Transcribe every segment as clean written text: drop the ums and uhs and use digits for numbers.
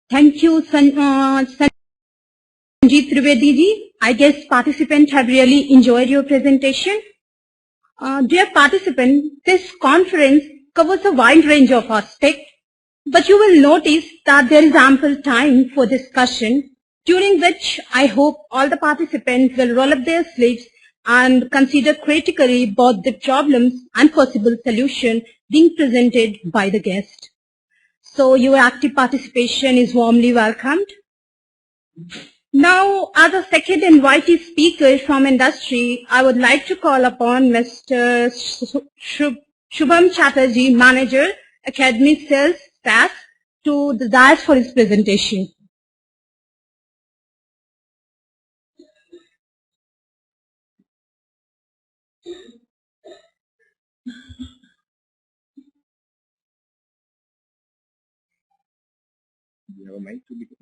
Thank you, Sanjeev Trivedi ji. I guess participants have really enjoyed your presentation. Dear participants, this conference covers a wide range of aspects, but you will notice that there is ample time for discussion, during which I hope all the participants will roll up their sleeves and consider critically both the problems and possible solutions being presented by the guest. So your active participation is warmly welcomed. Now, as a second invitee speaker from industry, I would like to call upon Mr. Shubam Chatterji, Manager, Academy Sales, SAS, to the dais for his presentation. You have a mic to begin.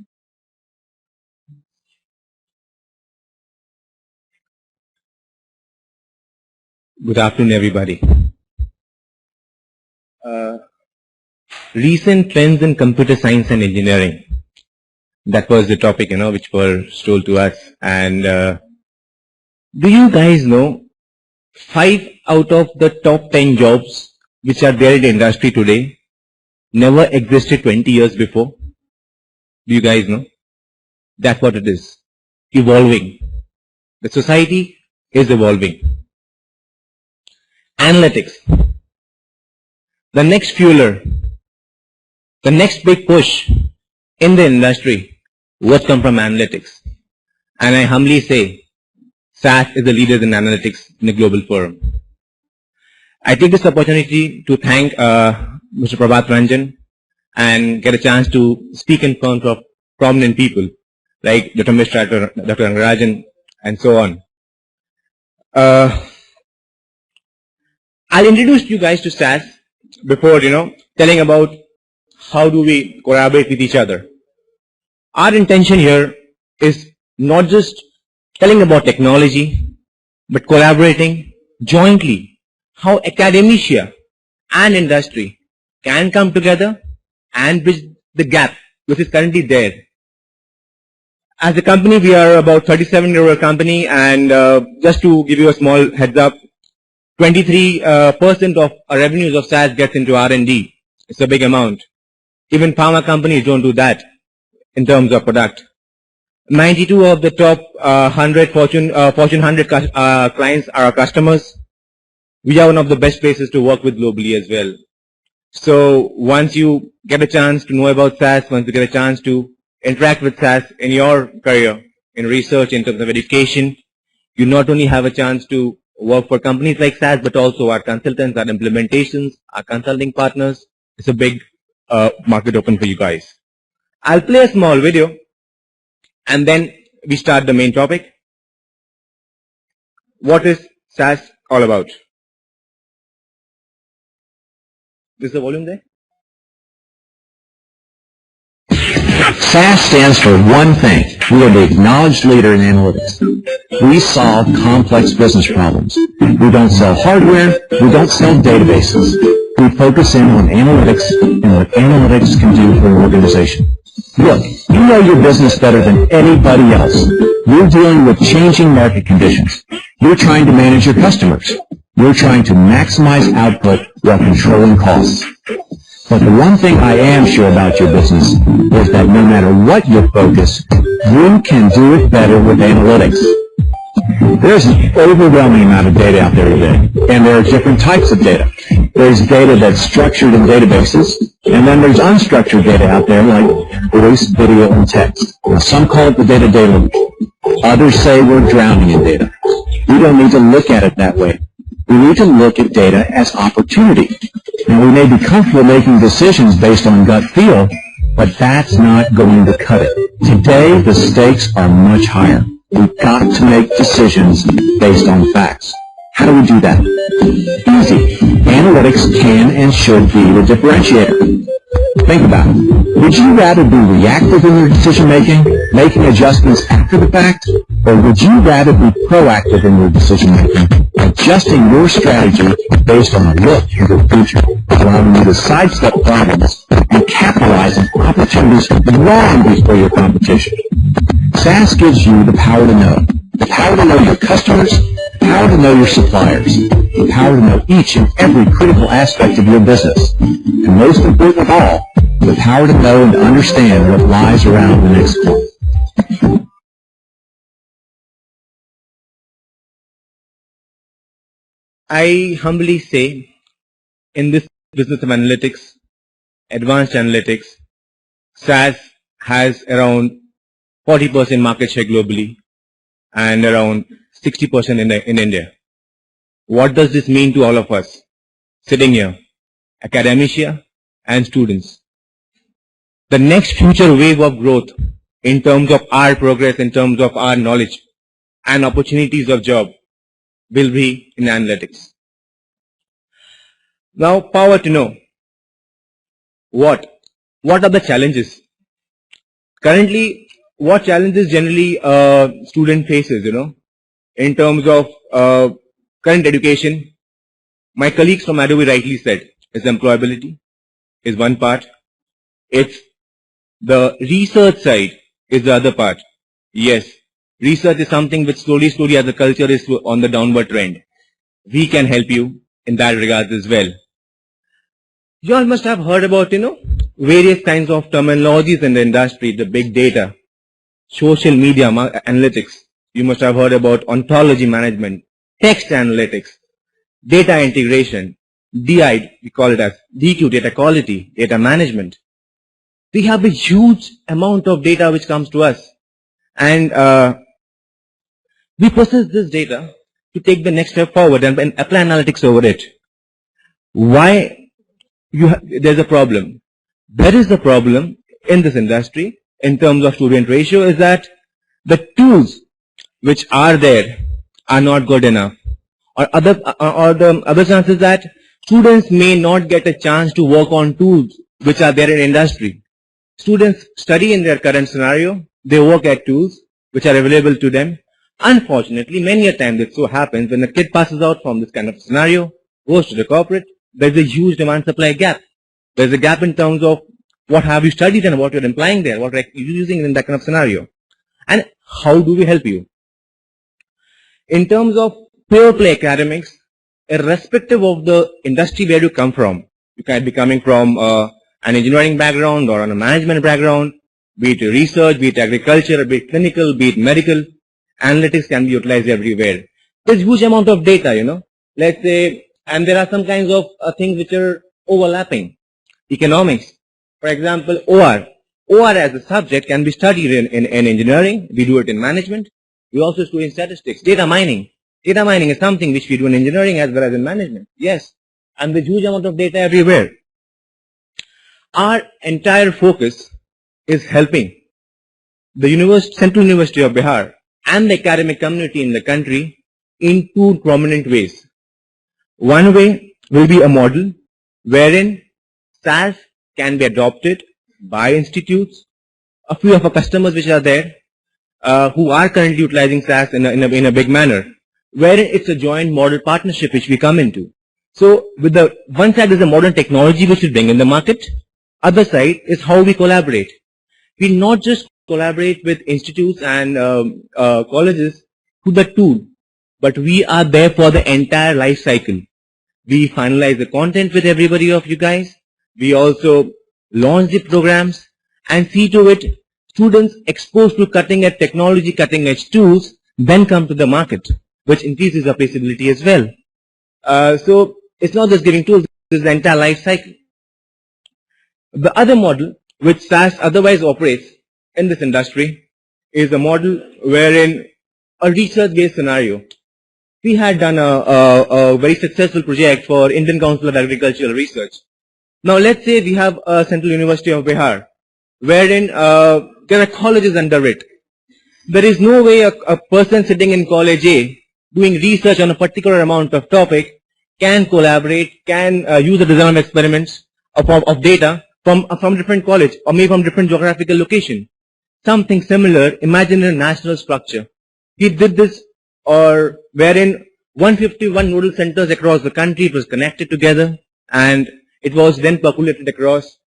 Good afternoon, everybody. Recent trends in computer science and engineering. That was the topic, which was told to us. And do you guys know 5 out of the top 10 jobs which are there in the industry today never existed 20 years before? Do you guys know? That's what it is. Evolving. The society is evolving. Analytics. The next fueler. The next big push in the industry would come from analytics. And I humbly say, SAS is the leader in analytics in a global forum. I take this opportunity to thank Mr. Prabhat Ranjan and get a chance to speak in front of prominent people like Dr. Mishra, Dr. Rangarajan, and so on. I'll introduce you guys to SAS before, telling about how do we collaborate with each other. Our intention here is not just telling about technology, but collaborating jointly how academia and industry can come together and bridge the gap which is currently there. As a company, we are about 37-year-old company, and just to give you a small heads up, 23% of our revenues of SAS gets into R&D. It's a big amount. Even pharma companies don't do that in terms of product. 92 of the top 100 Fortune 100 clients are our customers. We are one of the best places to work with globally as well. So once you get a chance to know about SAS, once you get a chance to interact with SAS in your career, in research, in terms of education, you not only have a chance to work for companies like SAS, but also our consultants, our implementations, our consulting partners. It's a big market open for you guys. I'll play a small video and then we start the main topic. What is SAS all about? Is the volume there? SAS stands for one thing. We are the acknowledged leader in analytics. We solve complex business problems. We don't sell hardware. We don't sell databases. We focus in on analytics and what analytics can do for an organization. Look, you know your business better than anybody else. You're dealing with changing market conditions. You're trying to manage your customers. You're trying to maximize output while controlling costs. But the one thing I am sure about your business is that no matter what your focus, you can do it better with analytics. There's an overwhelming amount of data out there today, and there are different types of data. There's data that's structured in databases, and then there's unstructured data out there like voice, video, and text. Now, some call it the data deluge. Others say we're drowning in data. We don't need to look at it that way. We need to look at data as opportunity. Now, we may be comfortable making decisions based on gut feel, but that's not going to cut it. Today, the stakes are much higher. We've got to make decisions based on facts. How do we do that? Easy. Analytics can and should be the differentiator. Think about it. Would you rather be reactive in your decision-making, making adjustments after the fact, or would you rather be proactive in your decision-making, adjusting your strategy based on a look into the future, allowing you to sidestep problems and capitalize on opportunities opportunities long before your competition. SAS gives you the power to know. The power to know your customers, the power to know your suppliers, the power to know each and every critical aspect of your business, and most important of all, the power to know and to understand what lies around the next corner. I humbly say, in this business of analytics, advanced analytics, SAS has around 40% market share globally and around 60% in India. What does this mean to all of us sitting here, academia and students? The next future wave of growth in terms of our progress, in terms of our knowledge and opportunities of job will be in analytics. Now, power to know. What are the challenges? Currently, what challenges generally student faces, in terms of current education? My colleagues from Adobe rightly said, is employability is one part. It's the research side is the other part. Yes, research is something which slowly as the culture is on the downward trend. We can help you in that regard as well. You all must have heard about, various kinds of terminologies in the industry, the big data, social media analytics. You must have heard about ontology management, text analytics, data integration, DI, we call it as DQ, data quality, data management. We have a huge amount of data which comes to us, and we process this data to take the next step forward and apply analytics over it. Why there's a problem? There is a problem in this industry in terms of student ratio is that the tools which are there are not good enough, or the other chance is that students may not get a chance to work on tools which are there in industry. Students study in their current scenario, they work at tools which are available to them. Unfortunately, many a time it so happens when a kid passes out from this kind of scenario, goes to the corporate, there's a huge demand-supply gap. There's a gap in terms of what have you studied and what you're implying there, what are you using in that kind of scenario. And how do we help you? In terms of pure play academics, irrespective of the industry where you come from, you can be coming from an engineering background or on a management background, be it research, be it agriculture, be it clinical, be it medical, analytics can be utilized everywhere. There's huge amount of data, let's say, and there are some kinds of things which are overlapping. Economics, for example, OR. OR as a subject can be studied in engineering. We do it in management. We also do in statistics. Data mining. Data mining is something which we do in engineering as well as in management. Yes. And the huge amount of data everywhere. Our entire focus is helping the Central University of Bihar and the academic community in the country in two prominent ways. One way will be a model wherein SAS can be adopted by institutes, a few of our customers which are there, who are currently utilizing SAS in a big manner, wherein it's a joint model partnership which we come into. So with the one side is the modern technology which we bring in the market, other side is how we collaborate. We not just collaborate with institutes and colleges to the tool, but we are there for the entire life cycle. We finalize the content with everybody of you guys. We also launch the programs and see to it students exposed to cutting edge technology, cutting edge tools, then come to the market, which increases applicability as well. So it's not just giving tools, this is the entire life cycle. The other model which SAS otherwise operates in this industry is a model wherein a research-based scenario. We had done a very successful project for Indian Council of Agricultural Research. Now let's say we have a Central University of Bihar, wherein there are colleges under it. There is no way a person sitting in college A doing research on a particular amount of topic can collaborate, can use the design of experiments of data from different college or maybe from different geographical location. Something similar, imagine a national structure. We did this or wherein 151 nodal centers across the country, it was connected together and it was then populated across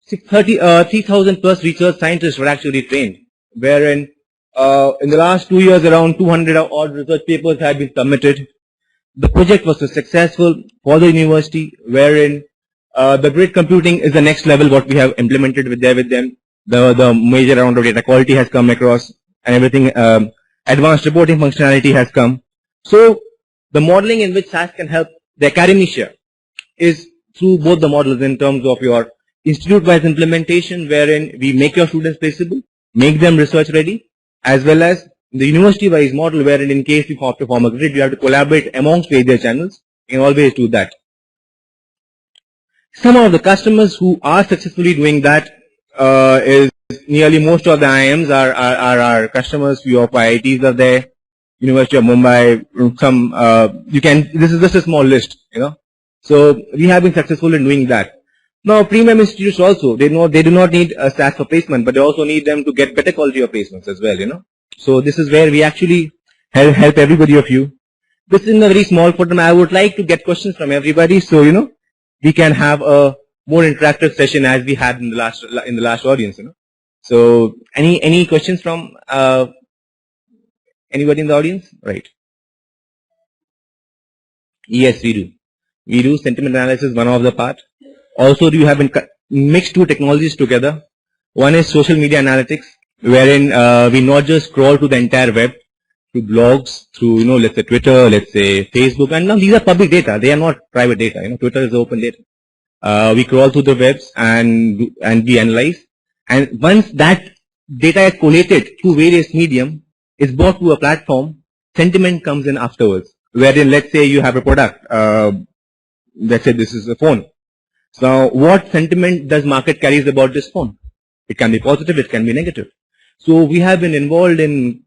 3,000 plus research scientists were actually trained, wherein in the last 2 years around 200 odd research papers had been submitted. The project was so successful for the university, wherein the grid computing is the next level what we have implemented with them. The major round of data quality has come across and everything, advanced reporting functionality has come. So the modeling in which SAS can help the academia is through both the models in terms of your institute-wise implementation, wherein we make your students placeable, make them research ready, as well as the university-wise model, wherein in case you have to form a grid, you have to collaborate amongst various channels. You can always do that. Some of the customers who are successfully doing that is nearly most of the IIMs are our customers. Few of IITs are there. University of Mumbai. Some this is just a small list, you know. So we have been successful in doing that. Now, premium institutes also, they do not need a SAS for placement, but they also need them to get better quality of placements as well, you know. So this is where we actually help everybody of you. This is in a very small forum. I would like to get questions from everybody, so you know we can have a more interactive session as we had in the last audience, you know. So any questions from anybody in the audience? Right. Yes, we do. We do sentiment analysis, one of the part. Also, we have been mixed two technologies together. One is social media analytics, wherein we not just scroll to the entire web, through blogs, through, you know, let's say Twitter, let's say Facebook, and now these are public data. They are not private data. You know, Twitter is open data. We crawl through the webs and we analyze. And once that data is collated through various medium, is brought to a platform, sentiment comes in afterwards. Wherein, let's say you have a product, let's say this is a phone. So what sentiment does market carries about this phone? It can be positive, it can be negative. So we have been involved in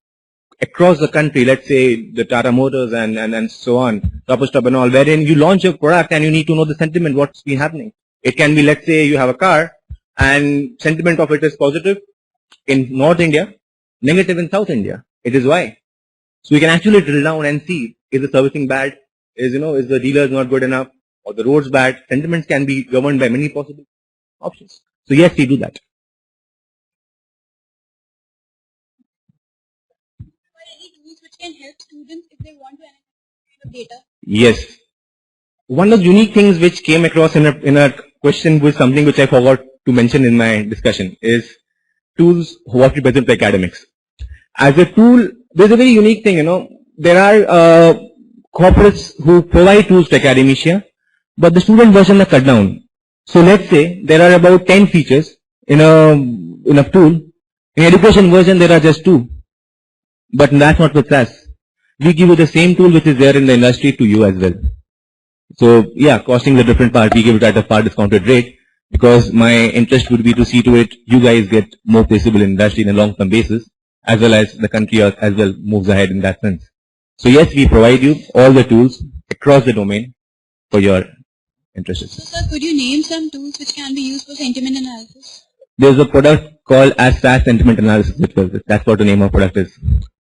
across the country, let's say the Tata Motors and so on, Stop and all, wherein you launch a product and you need to know the sentiment, what's been happening. It can be, let's say you have a car and sentiment of it is positive in North India, negative in South India. It is why. So we can actually drill down and see, is the servicing bad? Is the dealers not good enough? Or the roads bad? Sentiments can be governed by many possible options. So yes, we do that. Any tools which can help students if they want to analyze data? Yes. One of the unique things which came across in a question was something which I forgot to mention in my discussion is tools what represent the academics. As a tool, there's a very unique thing, you know. There are corporates who provide tools to academia, but the student version are cut down. So let's say there are about 10 features in a tool. In education version, there are just 2. But that's not with us. We give you the same tool which is there in the industry to you as well. So yeah, costing the different part, we give it at a far discounted rate because my interest would be to see to it you guys get more placeable in industry in a long-term basis, as well as the country as well moves ahead in that sense. So yes, we provide you all the tools across the domain for your interests. So sir, could you name some tools which can be used for sentiment analysis? There's a product called as SAS sentiment analysis. That's what the name of product is.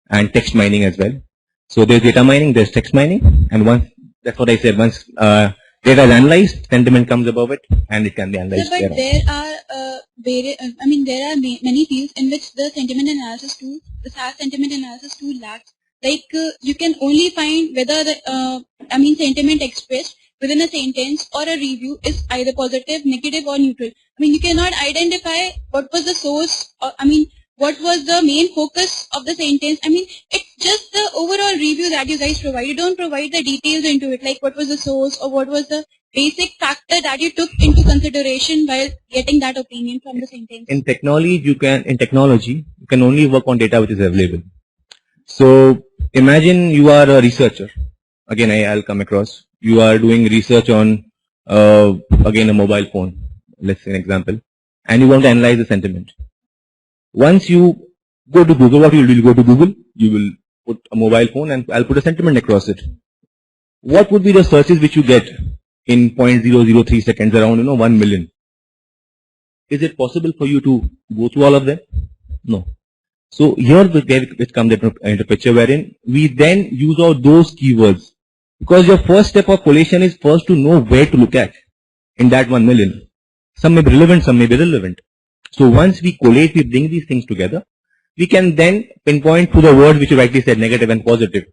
And text mining as well. So there's data mining, there's text mining, and once, that's what I said, once data is analyzed, sentiment comes above it, and it can be analyzed. So, but there are there are many fields in which the sentiment analysis tool, the SAS sentiment analysis tool lacks. Like you can only find whether the sentiment expressed within a sentence or a review is either positive, negative, or neutral. You cannot identify what was the source, or what was the main focus of the sentence. It's just the overall review that you guys provide. You don't provide the details into it, like what was the source or what was the basic factor that you took into consideration while getting that opinion from the sentence. In technology, you can only work on data which is available. So imagine you are a researcher. Again, I'll come across. You are doing research on, again, a mobile phone. Let's say an example. And you want to analyze the sentiment. Once you go to Google, what you will do? You go to Google, you will put a mobile phone and I'll put a sentiment across it. What would be the searches which you get in 0.003 seconds, around 1 million? Is it possible for you to go through all of them? No. So here which comes into picture, wherein we then use all those keywords. Because your first step of collation is first to know where to look at in that 1 million. Some may be relevant, some may be irrelevant. So once we collate, we bring these things together, we can then pinpoint to the words which you rightly said, negative and positive.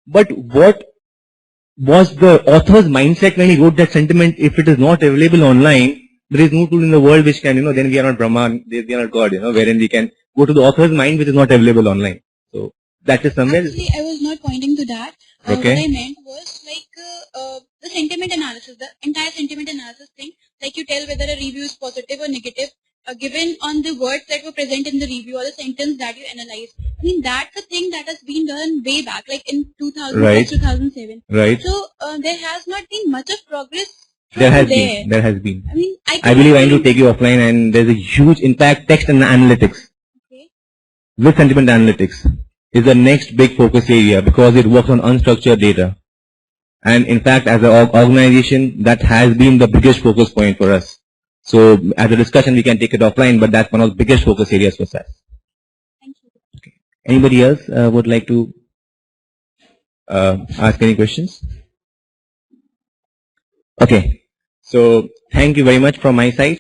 But what was the author's mindset when he wrote that sentiment? If it is not available online, there is no tool in the world which can, then we are not Brahman, we are not God, wherein we can go to the author's mind which is not available online. So that is somewhere. Actually, I was not pointing to that. Okay. What I meant was like the sentiment analysis, the entire sentiment analysis thing. Like you tell whether a review is positive or negative, given on the words that were present in the review or the sentence that you analyze. I mean, that's the thing that has been done way back, like in 2000, Right. 2007. Right. So there has not been much of progress. There has there. been. There has been. I mean, I believe I need to take you offline, and there's a huge impact. Text and analytics Okay. with sentiment analytics is the next big focus area because it works on unstructured data. And in fact, as an organization, that has been the biggest focus point for us. So as a discussion, we can take it offline, but that's one of the biggest focus areas for SAS. Thank you. Okay. Anybody else would like to ask any questions? Okay. So thank you very much from my side.